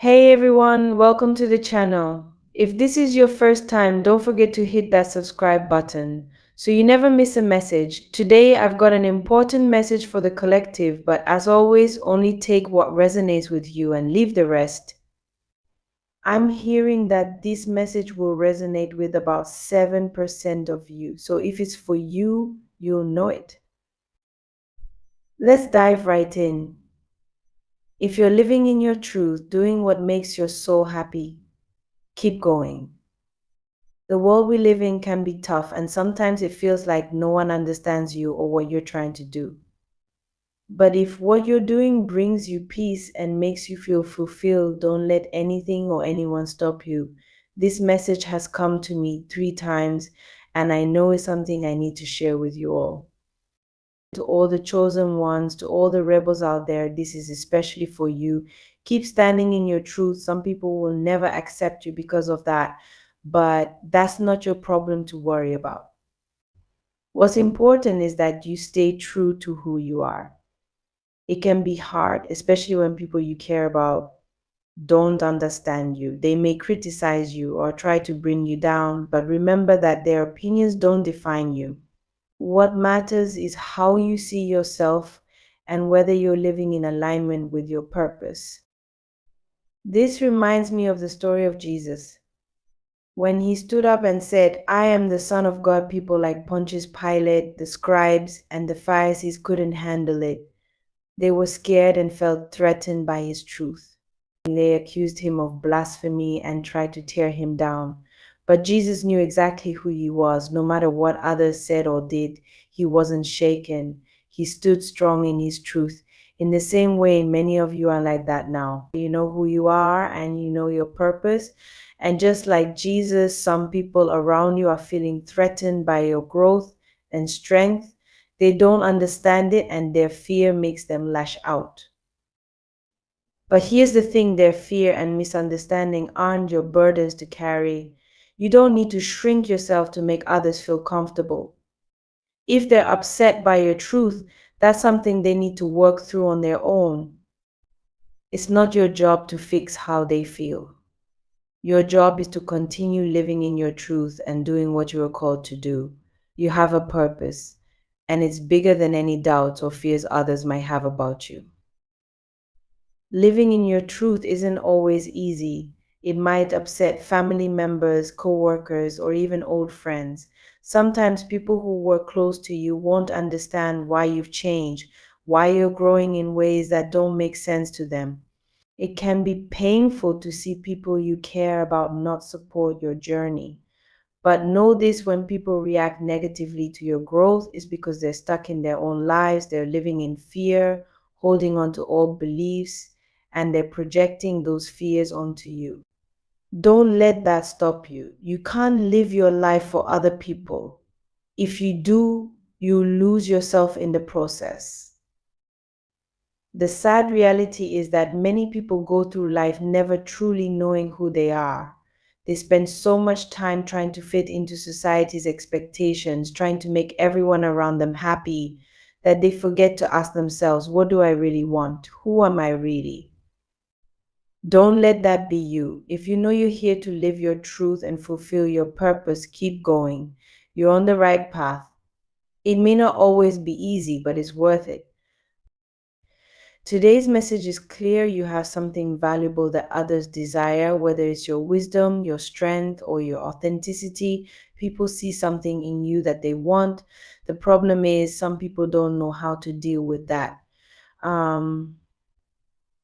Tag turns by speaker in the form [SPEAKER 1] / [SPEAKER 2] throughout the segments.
[SPEAKER 1] Hey everyone, welcome to the channel. If this is your first time, don't forget to hit that subscribe button so you never miss a message. Today I've got an important message for the collective, but as always, only take what resonates with you and leave the rest. I'm hearing that this message will resonate with about 7% of you. So if it's for you, you'll know it. Let's dive right in. If you're living in your truth, doing what makes your soul happy, keep going. The world we live in can be tough, and sometimes it feels like no one understands you or what you're trying to do. But if what you're doing brings you peace and makes you feel fulfilled, don't let anything or anyone stop you. This message has come to me 3 times, and I know it's something I need to share with you all. To all the chosen ones, to all the rebels out there, this is especially for you. Keep standing in your truth. Some people will never accept you because of that, but that's not your problem to worry about. What's important is that you stay true to who you are. It can be hard, especially when people you care about don't understand you. They may criticize you or try to bring you down, but remember that their opinions don't define you. What matters is how you see yourself and whether you're living in alignment with your purpose. This reminds me of the story of Jesus. When he stood up and said, I am the Son of God, people like Pontius Pilate, the scribes, and the Pharisees couldn't handle it. They were scared and felt threatened by his truth. They accused him of blasphemy and tried to tear him down. But Jesus knew exactly who he was. No matter what others said or did, he wasn't shaken. He stood strong in his truth. In the same way, many of you are like that now. You know who you are and you know your purpose. And just like Jesus, some people around you are feeling threatened by your growth and strength. They don't understand it and their fear makes them lash out. But here's the thing, their fear and misunderstanding aren't your burdens to carry. You don't need to shrink yourself to make others feel comfortable. If they're upset by your truth, that's something they need to work through on their own. It's not your job to fix how they feel. Your job is to continue living in your truth and doing what you are called to do. You have a purpose, and it's bigger than any doubts or fears others might have about you. Living in your truth isn't always easy. It might upset family members, co-workers, or even old friends. Sometimes people who were close to you won't understand why you've changed, why you're growing in ways that don't make sense to them. It can be painful to see people you care about not support your journey. But know this, when people react negatively to your growth, is because they're stuck in their own lives, they're living in fear, holding on to old beliefs, and they're projecting those fears onto you. Don't let that stop you. You can't live your life for other people. If you do, you lose yourself in the process. The sad reality is that many people go through life never truly knowing who they are. They spend so much time trying to fit into society's expectations, trying to make everyone around them happy, that they forget to ask themselves, what do I really want? Who am I really? Don't let that be you. If you know you're here to live your truth and fulfill your purpose, keep going. You're on the right path. It may not always be easy, but it's worth it. Today's message is clear. You have something valuable that others desire, whether it's your wisdom, your strength, or your authenticity. People see something in you that they want. The problem is some people don't know how to deal with that. Um,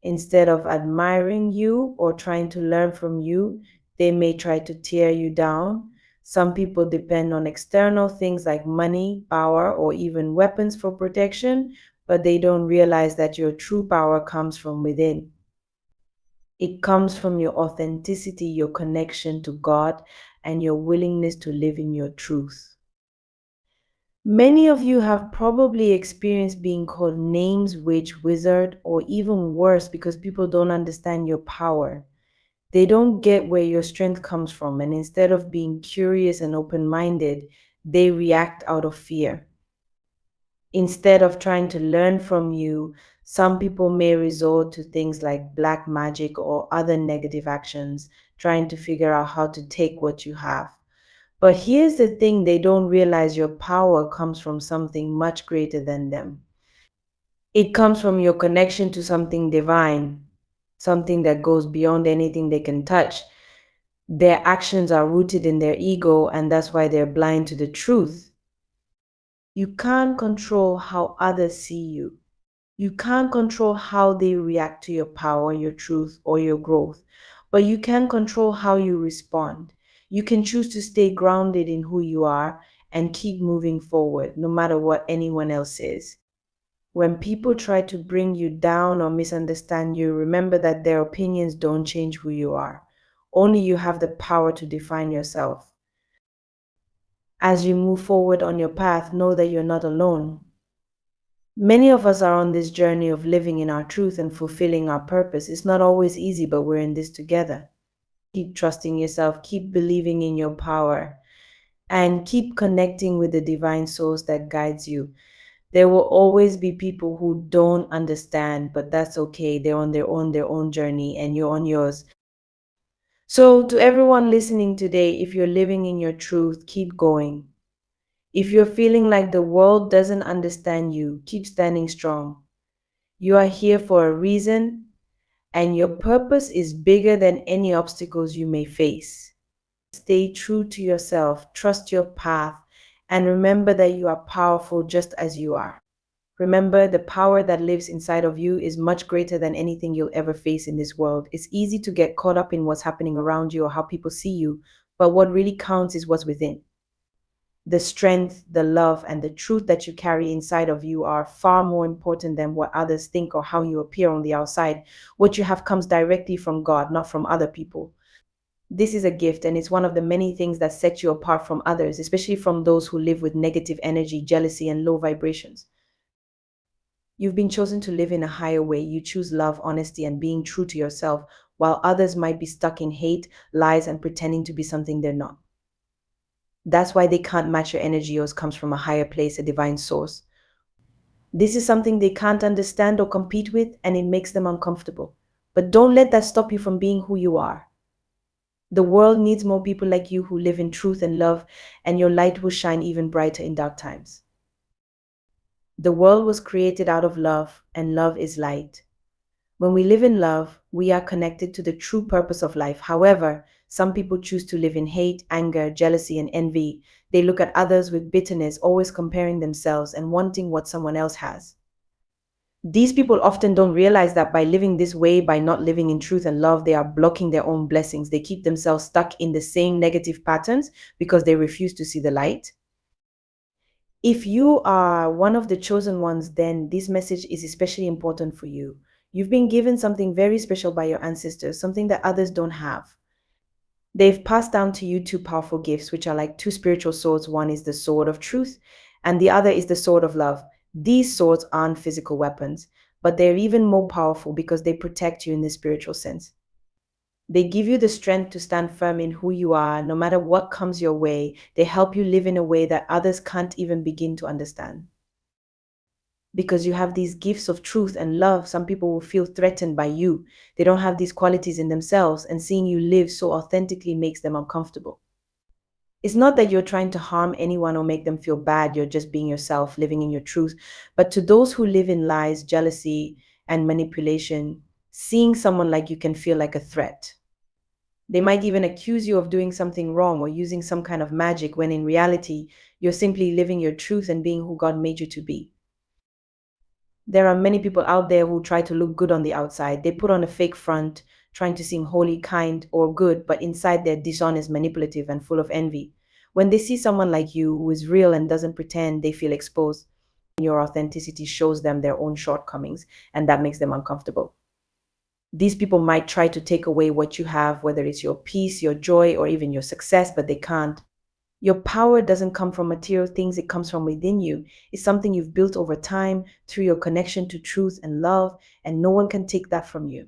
[SPEAKER 1] Instead of admiring you or trying to learn from you, they may try to tear you down. Some people depend on external things like money, power, or even weapons for protection, but they don't realize that your true power comes from within. It comes from your authenticity, your connection to God, and your willingness to live in your truth. Many of you have probably experienced being called names, witch, wizard, or even worse because people don't understand your power. They don't get where your strength comes from, and instead of being curious and open-minded, they react out of fear. Instead of trying to learn from you, Some people may resort to things like black magic or other negative actions, trying to figure out how to take what you have. But here's the thing, they don't realize your power comes from something much greater than them. It comes from your connection to something divine, something that goes beyond anything they can touch. Their actions are rooted in their ego, and that's why they're blind to the truth. You can't control how others see you. You can't control how they react to your power, your truth, or your growth, but you can control how you respond. You can choose to stay grounded in who you are and keep moving forward, no matter what anyone else says. When people try to bring you down or misunderstand you, remember that their opinions don't change who you are. Only you have the power to define yourself. As you move forward on your path, know that you're not alone. Many of us are on this journey of living in our truth and fulfilling our purpose. It's not always easy, but we're in this together. Keep trusting yourself, keep believing in your power, and keep connecting with the divine source that guides you. There will always be people who don't understand, but that's okay. They're on their own journey, and you're on yours. So, to everyone listening today, if you're living in your truth, keep going. If you're feeling like the world doesn't understand you, keep standing strong. You are here for a reason, and your purpose is bigger than any obstacles you may face. Stay true to yourself, trust your path, and remember that you are powerful just as you are. Remember, the power that lives inside of you is much greater than anything you'll ever face in this world. It's easy to get caught up in what's happening around you or how people see you, but what really counts is what's within. The strength, the love, and the truth that you carry inside of you are far more important than what others think or how you appear on the outside. What you have comes directly from God, not from other people. This is a gift, and it's one of the many things that set you apart from others, especially from those who live with negative energy, jealousy, and low vibrations. You've been chosen to live in a higher way. You choose love, honesty, and being true to yourself, while others might be stuck in hate, lies, and pretending to be something they're not. That's why they can't match your energy. Yours comes from a higher place, a divine source. This is something they can't understand or compete with, and it makes them uncomfortable. But don't let that stop you from being who you are. The world needs more people like you who live in truth and love, and your light will shine even brighter in dark times. The world was created out of love, and love is light. When we live in love, we are connected to the true purpose of life. However, some people choose to live in hate, anger, jealousy, and envy. They look at others with bitterness, always comparing themselves and wanting what someone else has. These people often don't realize that by living this way, by not living in truth and love, they are blocking their own blessings. They keep themselves stuck in the same negative patterns because they refuse to see the light. If you are one of the chosen ones, then this message is especially important for you. You've been given something very special by your ancestors, something that others don't have. They've passed down to you two powerful gifts, which are like two spiritual swords. One is the sword of truth, and the other is the sword of love. These swords aren't physical weapons, but they're even more powerful because they protect you in the spiritual sense. They give you the strength to stand firm in who you are, no matter what comes your way. They help you live in a way that others can't even begin to understand. Because you have these gifts of truth and love, some people will feel threatened by you. They don't have these qualities in themselves, and seeing you live so authentically makes them uncomfortable. It's not that you're trying to harm anyone or make them feel bad, you're just being yourself, living in your truth. But to those who live in lies, jealousy, and manipulation, seeing someone like you can feel like a threat. They might even accuse you of doing something wrong or using some kind of magic when in reality, you're simply living your truth and being who God made you to be. There are many people out there who try to look good on the outside. They put on a fake front, trying to seem holy, kind, or good, but inside they're dishonest, manipulative, and full of envy. When they see someone like you who is real and doesn't pretend, they feel exposed. Your authenticity shows them their own shortcomings, and that makes them uncomfortable. These people might try to take away what you have, whether it's your peace, your joy, or even your success, but they can't. Your power doesn't come from material things, it comes from within you. It's something you've built over time through your connection to truth and love, and no one can take that from you.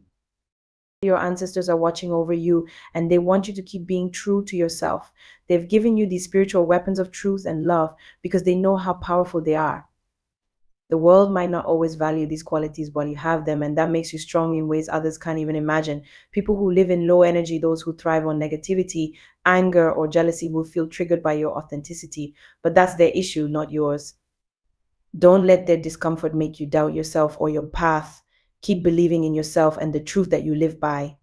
[SPEAKER 1] Your ancestors are watching over you, and they want you to keep being true to yourself. They've given you these spiritual weapons of truth and love because they know how powerful they are. The world might not always value these qualities while you have them, and that makes you strong in ways others can't even imagine. People who live in low energy, those who thrive on negativity, anger, or jealousy, will feel triggered by your authenticity, but that's their issue, not yours. Don't let their discomfort make you doubt yourself or your path. Keep believing in yourself and the truth that you live by.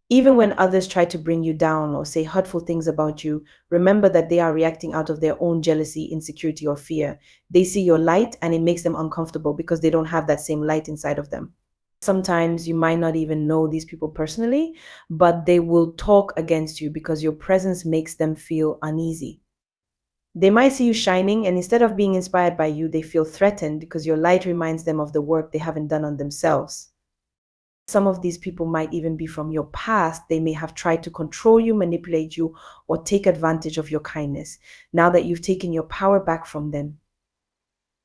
[SPEAKER 1] Even when others try to bring you down or say hurtful things about you, remember that they are reacting out of their own jealousy, insecurity, or fear. They see your light and it makes them uncomfortable because they don't have that same light inside of them. Sometimes you might not even know these people personally, but they will talk against you because your presence makes them feel uneasy. They might see you shining, and instead of being inspired by you, they feel threatened because your light reminds them of the work they haven't done on themselves. Some of these people might even be from your past. They may have tried to control you, manipulate you, or take advantage of your kindness. Now that you've taken your power back from them,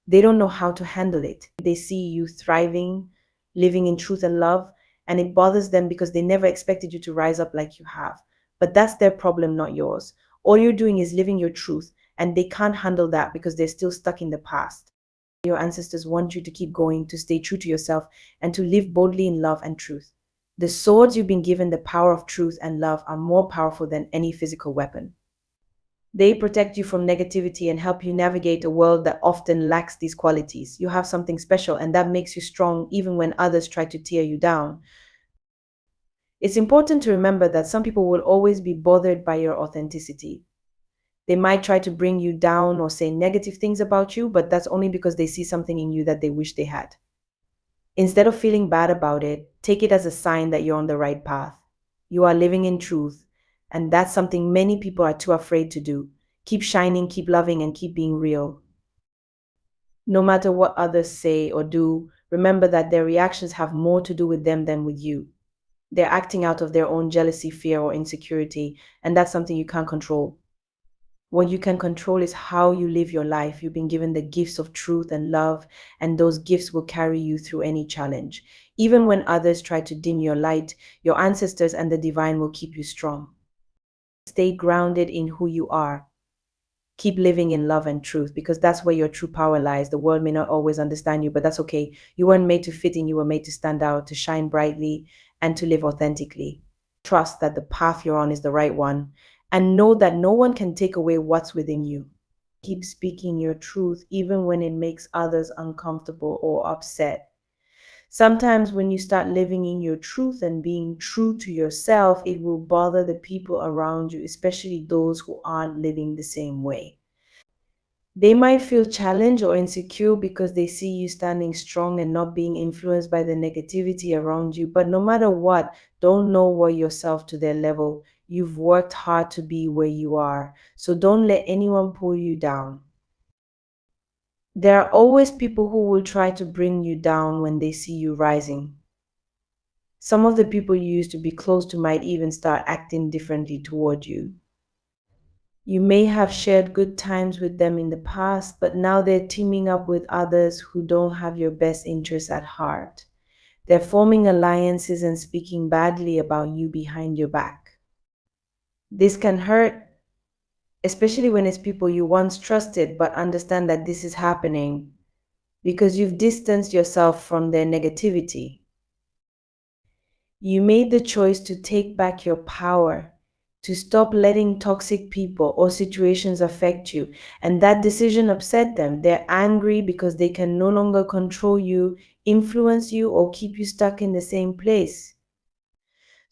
[SPEAKER 1] they don't know how to handle it. They see you thriving, living in truth and love, and it bothers them because they never expected you to rise up like you have. But that's their problem, not yours. All you're doing is living your truth, and they can't handle that because they're still stuck in the past. Your ancestors want you to keep going, to stay true to yourself, and to live boldly in love and truth. The swords you've been given, the power of truth and love, are more powerful than any physical weapon. They protect you from negativity and help you navigate a world that often lacks these qualities. You have something special, and that makes you strong even when others try to tear you down. It's important to remember that some people will always be bothered by your authenticity. They might try to bring you down or say negative things about you, but that's only because they see something in you that they wish they had. Instead of feeling bad about it, take it as a sign that you're on the right path. You are living in truth, and that's something many people are too afraid to do. Keep shining, keep loving, and keep being real. No matter what others say or do, remember that their reactions have more to do with them than with you. They're acting out of their own jealousy, fear, or insecurity, and that's something you can't control. What you can control is how you live your life. You've been given the gifts of truth and love, and those gifts will carry you through any challenge. Even when others try to dim your light, your ancestors and the divine will keep you strong. Stay grounded in who you are. Keep living in love and truth because that's where your true power lies. The world may not always understand you, but that's okay. You weren't made to fit in, you were made to stand out, to shine brightly, and to live authentically. Trust that the path you're on is the right one, and know that no one can take away what's within you. Keep speaking your truth even when it makes others uncomfortable or upset. Sometimes when you start living in your truth and being true to yourself, it will bother the people around you, especially those who aren't living the same way. They might feel challenged or insecure because they see you standing strong and not being influenced by the negativity around you. But no matter what, don't lower yourself to their level. You've worked hard to be where you are. So don't let anyone pull you down. There are always people who will try to bring you down when they see you rising. Some of the people you used to be close to might even start acting differently toward you. You may have shared good times with them in the past, but now they're teaming up with others who don't have your best interests at heart. They're forming alliances and speaking badly about you behind your back. This can hurt, especially when it's people you once trusted, but understand that this is happening because you've distanced yourself from their negativity. You made the choice to take back your power, to stop letting toxic people or situations affect you. And that decision upset them. They're angry because they can no longer control you, influence you, or keep you stuck in the same place.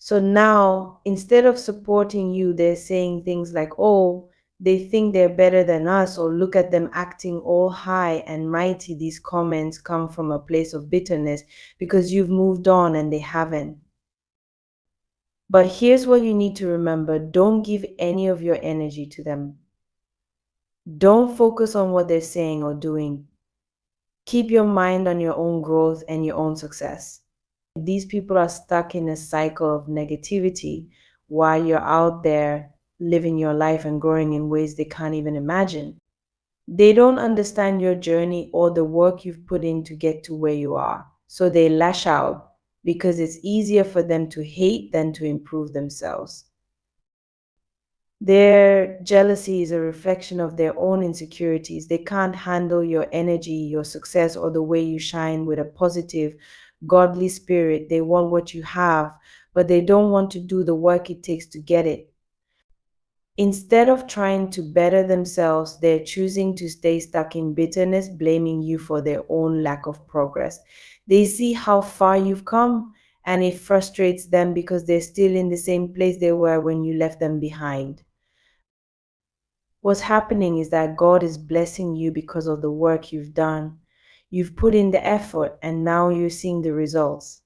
[SPEAKER 1] So now, instead of supporting you, they're saying things like, oh, they think they're better than us, or look at them acting all high and mighty. These comments come from a place of bitterness because you've moved on and they haven't. But here's what you need to remember: don't give any of your energy to them. Don't focus on what they're saying or doing. Keep your mind on your own growth and your own success. These people are stuck in a cycle of negativity while you're out there living your life and growing in ways they can't even imagine. They don't understand your journey or the work you've put in to get to where you are. So they lash out because it's easier for them to hate than to improve themselves. Their jealousy is a reflection of their own insecurities. They can't handle your energy, your success, or the way you shine with a positive, godly spirit. They want what you have, but they don't want to do the work it takes to get it. Instead of trying to better themselves, they're choosing to stay stuck in bitterness, blaming you for their own lack of progress. They see how far you've come, and it frustrates them because they're still in the same place they were when you left them behind. What's happening is that God is blessing you because of the work you've done. You've put in the effort, and now you're seeing the results.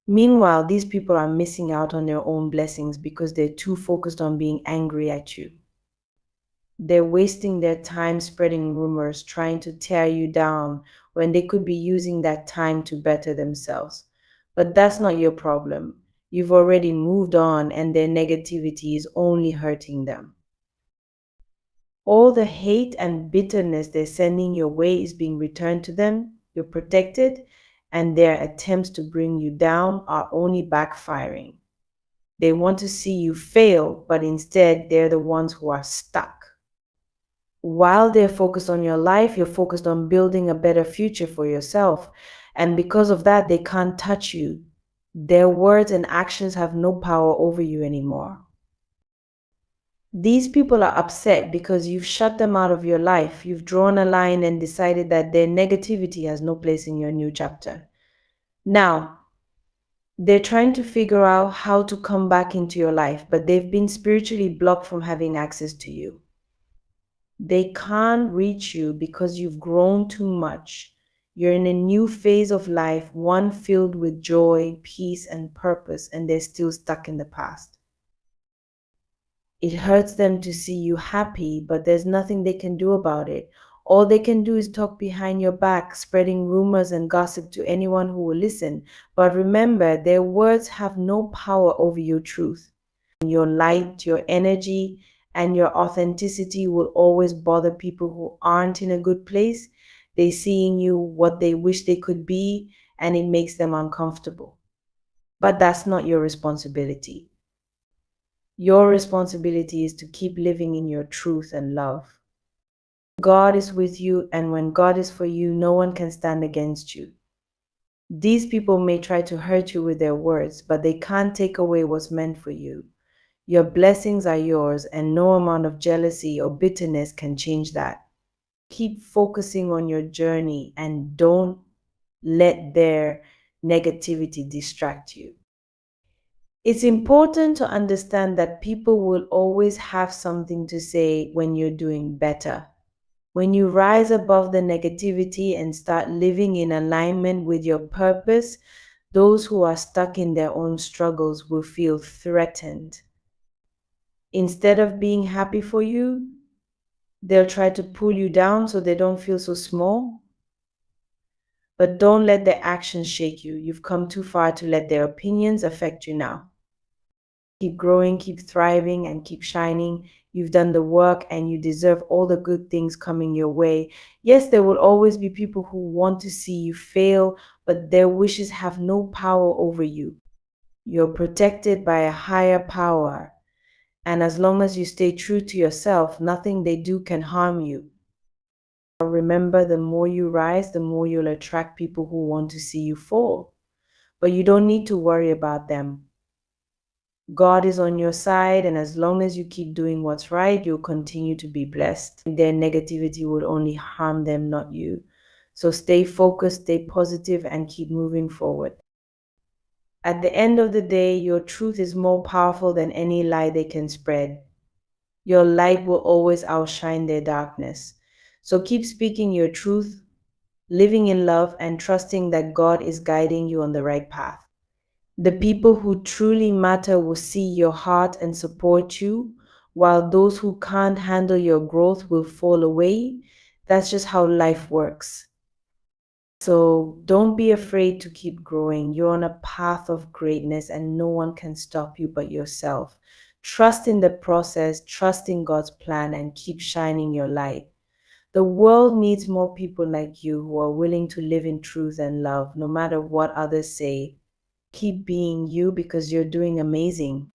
[SPEAKER 1] Meanwhile, these people are missing out on their own blessings because they're too focused on being angry at you. They're wasting their time spreading rumors, trying to tear you down when they could be using that time to better themselves. But that's not your problem. You've already moved on, and their negativity is only hurting them. All the hate and bitterness they're sending your way is being returned to them. You're protected, and their attempts to bring you down are only backfiring. They want to see you fail, but instead, they're the ones who are stuck. While they're focused on your life, you're focused on building a better future for yourself. And because of that, they can't touch you. Their words and actions have no power over you anymore. These people are upset because you've shut them out of your life. You've drawn a line and decided that their negativity has no place in your new chapter. Now, they're trying to figure out how to come back into your life, but they've been spiritually blocked from having access to you. They can't reach you because you've grown too much. You're in a new phase of life, one filled with joy, peace, and purpose, and they're still stuck in the past. It hurts them to see you happy, but there's nothing they can do about it. All they can do is talk behind your back, spreading rumors and gossip to anyone who will listen. But remember, their words have no power over your truth. Your light, your energy, and your authenticity will always bother people who aren't in a good place. They see in you what they wish they could be, and it makes them uncomfortable. But that's not your responsibility. Your responsibility is to keep living in your truth and love. God is with you, and when God is for you, no one can stand against you. These people may try to hurt you with their words, but they can't take away what's meant for you. Your blessings are yours, and no amount of jealousy or bitterness can change that. Keep focusing on your journey and don't let their negativity distract you. It's important to understand that people will always have something to say when you're doing better. When you rise above the negativity and start living in alignment with your purpose, those who are stuck in their own struggles will feel threatened. Instead of being happy for you, they'll try to pull you down so they don't feel so small. But don't let their actions shake you. You've come too far to let their opinions affect you now. Keep growing, keep thriving, and keep shining. You've done the work and you deserve all the good things coming your way. Yes, there will always be people who want to see you fail, but their wishes have no power over you. You're protected by a higher power. And as long as you stay true to yourself, nothing they do can harm you. Remember, the more you rise, the more you'll attract people who want to see you fall. But you don't need to worry about them. God is on your side, and as long as you keep doing what's right, you'll continue to be blessed. Their negativity will only harm them, not you. So stay focused, stay positive, and keep moving forward. At the end of the day, your truth is more powerful than any lie they can spread. Your light will always outshine their darkness. So keep speaking your truth, living in love, and trusting that God is guiding you on the right path. The people who truly matter will see your heart and support you, while those who can't handle your growth will fall away. That's just how life works. So don't be afraid to keep growing. You're on a path of greatness, and no one can stop you but yourself. Trust in the process, trust in God's plan, and keep shining your light. The world needs more people like you who are willing to live in truth and love, no matter what others say. Keep being you because you're doing amazing.